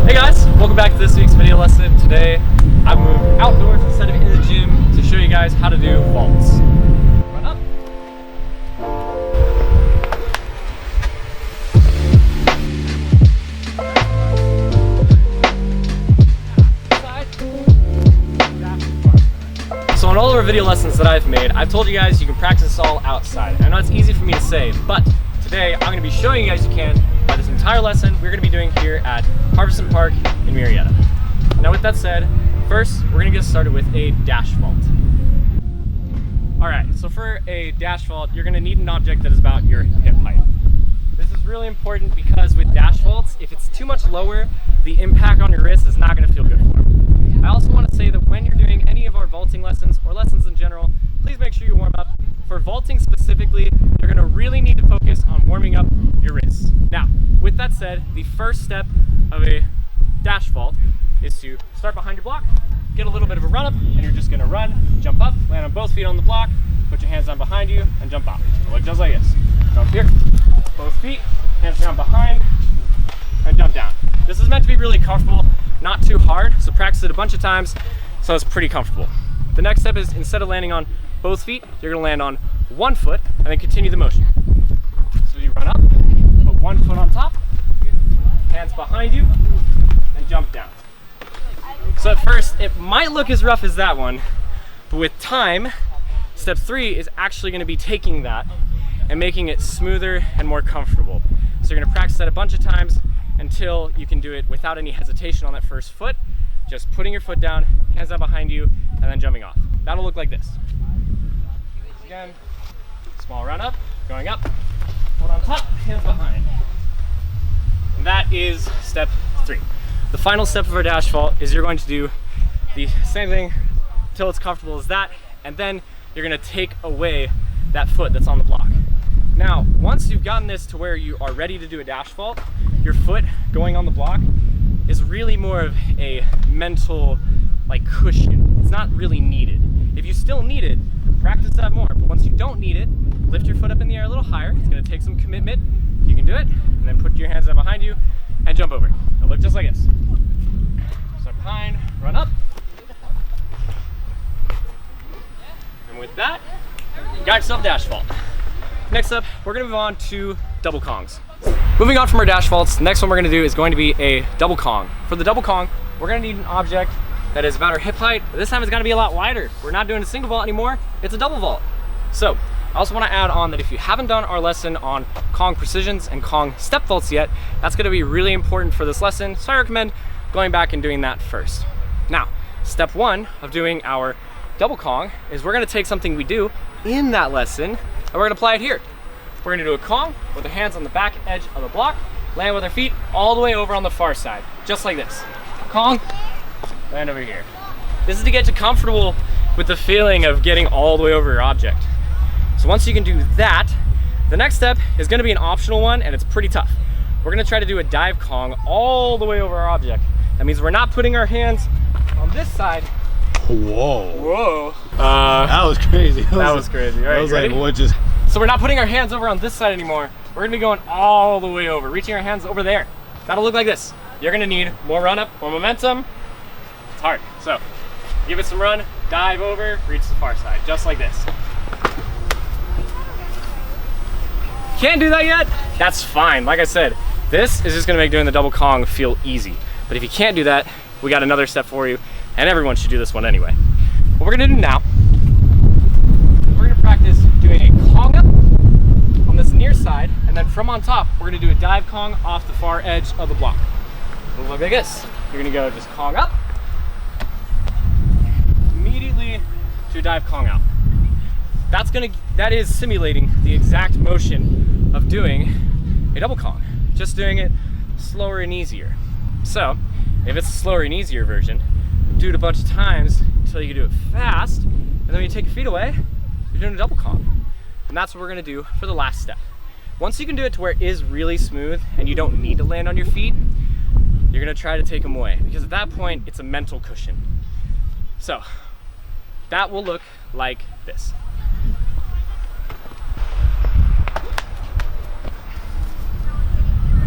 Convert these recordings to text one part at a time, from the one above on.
Hey guys, welcome back to this week's video lesson. Today I've moved outdoors instead of in the gym to show you guys how to do vaults. Run up. So on all of our video lessons that I've made, I've told you guys you can practice this all outside. I know it's easy for me to say, but today I'm going to be showing you guys you can by this entire lesson we're going to be doing here at Harveston Park in Murrieta. Now with that said, first we're going to get started with a dash vault. Alright, so for a dash vault you're going to need an object that is about your hip height. This is really important because with dash vaults, if it's too much lower, the impact on your wrist is not going to feel good for them. I also want to say that when you're doing any of our vaulting lessons or lessons in general, please make sure you warm up. For vaulting specifically, you're going to really need to focus on warming up your wrists. Now, with that said, the first step of a dash vault is to start behind your block, get a little bit of a run up, and you're just going to run, jump up, land on both feet on the block, put your hands down behind you, and jump out. Look just like this. Jump here, both feet, hands down behind, and jump down. This is meant to be really comfortable, not too hard, so practice it a bunch of times so it's pretty comfortable. The next step is, instead of landing on both feet, you're going to land on one foot and then continue the motion. So you run up, put one foot on top, hands behind you, and jump down. So at first, it might look as rough as that one, but with time, step 3 is actually going to be taking that and making it smoother and more comfortable. So you're going to practice that a bunch of times until you can do it without any hesitation on that first foot, just putting your foot down, hands out behind you, and then jumping off. That'll look like this. Again, small run up, going up, foot on top, hands behind. And that is step 3. The final step of our dash vault is you're going to do the same thing until it's comfortable as that, and then you're going to take away that foot that's on the block. Now, once you've gotten this to where you are ready to do a dash vault, your foot going on the block is really more of a mental cushion. It's not really needed. If you still need it, practice that more. But once you don't need it, lift your foot up in the air a little higher. It's going to take some commitment. You can do it, and then put your hands down behind you and jump over. It'll look just like this. Start behind, run up. And with that, you got yourself a dash vault. Next up, we're going to move on to double kongs. Moving on from our dash vaults, the next one we're going to do is going to be a double kong. For the double kong, we're going to need an object that is about our hip height, but this time it's going to be a lot wider. We're not doing a single vault anymore, it's a double vault. So, I also want to add on that if you haven't done our lesson on kong precisions and kong step vaults yet, that's going to be really important for this lesson, so I recommend going back and doing that first. Now, step 1 of doing our double kong is we're going to take something we do in that lesson, and we're going to apply it here. We're going to do a kong with our hands on the back edge of the block, land with our feet all the way over on the far side, just like this. Kong, land over here. This is to get you comfortable with the feeling of getting all the way over your object. So once you can do that, the next step is going to be an optional one, and it's pretty tough. We're going to try to do a dive kong all the way over our object. That means we're not putting our hands on this side. Whoa. Whoa. That was crazy. That was crazy. All right, I was ready? like, what just... So we're not putting our hands over on this side anymore. We're going to be going all the way over, reaching our hands over there. That'll look like this. You're going to need more run up, more momentum. It's hard. So give it some run, dive over, reach the far side, just like this. Can't do that yet? That's fine. Like I said, this is just going to make doing the double kong feel easy. But if you can't do that, we got another step for you, and everyone should do this one anyway. What we're going to do now, we're going to practice doing a kong up on this near side, and then from on top, we're going to do a dive kong off the far edge of the block. It'll look like this. You're going to go just kong up, immediately to a dive kong out. That is simulating the exact motion of doing a double kong, just doing it slower and easier. So, if it's a slower and easier version, do it a bunch of times until you can do it fast, and then when you take your feet away, you're doing a double kong. And that's what we're going to do for the last step. Once you can do it to where it is really smooth and you don't need to land on your feet, you're going to try to take them away, because at that point it's a mental cushion. So that will look like this.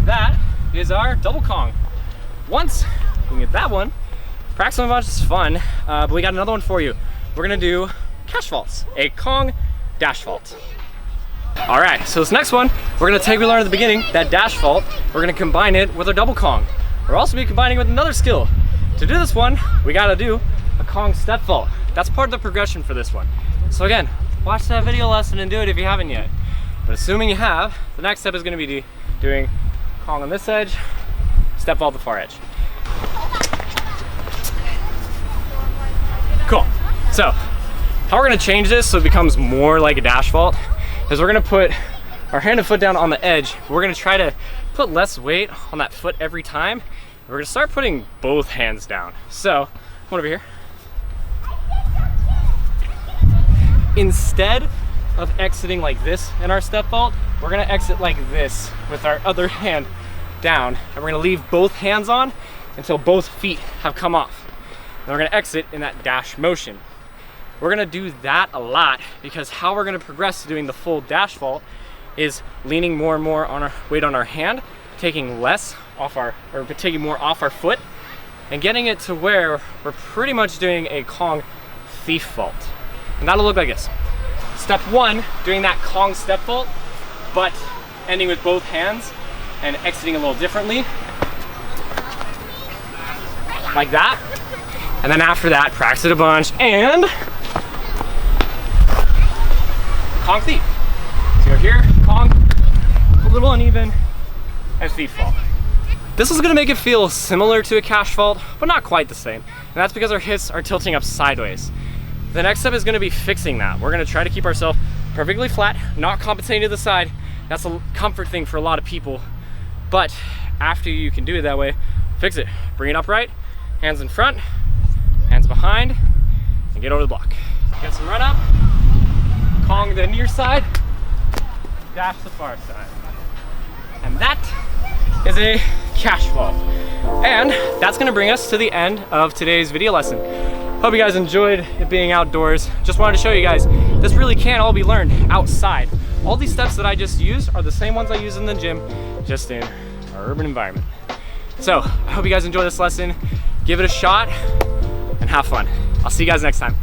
That is our double kong. once we can get that one, practicing a bunch is fun, but we got another one for you. We're gonna do kash vaults, a Kong dash vault. All right, so this next one, we're gonna take what we learned at the beginning, that dash vault, we're gonna combine it with our double Kong. We're also be combining it with another skill. To do this one, we gotta do a Kong step vault. That's part of the progression for this one. So again, watch that video lesson and do it if you haven't yet. But assuming you have, the next step is gonna be doing Kong on this edge, step vault the far edge. Cool. So, how we're gonna change this so it becomes more like a dash vault is we're gonna put our hand and foot down on the edge. We're gonna try to put less weight on that foot every time. We're gonna start putting both hands down. So, come over here. Instead of exiting like this in our step vault, we're gonna exit like this with our other hand down, and we're gonna leave both hands on until both feet have come off. And we're gonna exit in that dash motion. We're gonna do that a lot because how we're gonna progress to doing the full dash vault is leaning more and more on our weight on our hand, taking less off our, or taking more off our foot, and getting it to where we're pretty much doing a Kong thief vault. And that'll look like this. Step one, doing that Kong step vault, but ending with both hands and exiting a little differently, like that. And then after that, practice it a bunch, and Kong thief. So you're here, Kong, a little uneven, and thief vault. This is gonna make it feel similar to a kash vault, but not quite the same. And that's because our hips are tilting up sideways. The next step is gonna be fixing that. We're gonna try to keep ourselves perfectly flat, not compensating to the side. That's a comfort thing for a lot of people. But after you can do it that way, fix it. Bring it upright, hands in front, hands behind, and get over the block. Get some run up, Kong the near side, dash the far side. And that is a kash vault. And that's gonna bring us to the end of today's video lesson. Hope you guys enjoyed it being outdoors. Just wanted to show you guys, this really can all be learned outside. All these steps that I just used are the same ones I use in the gym, just in our urban environment. So I hope you guys enjoy this lesson. Give it a shot and have fun. I'll see you guys next time.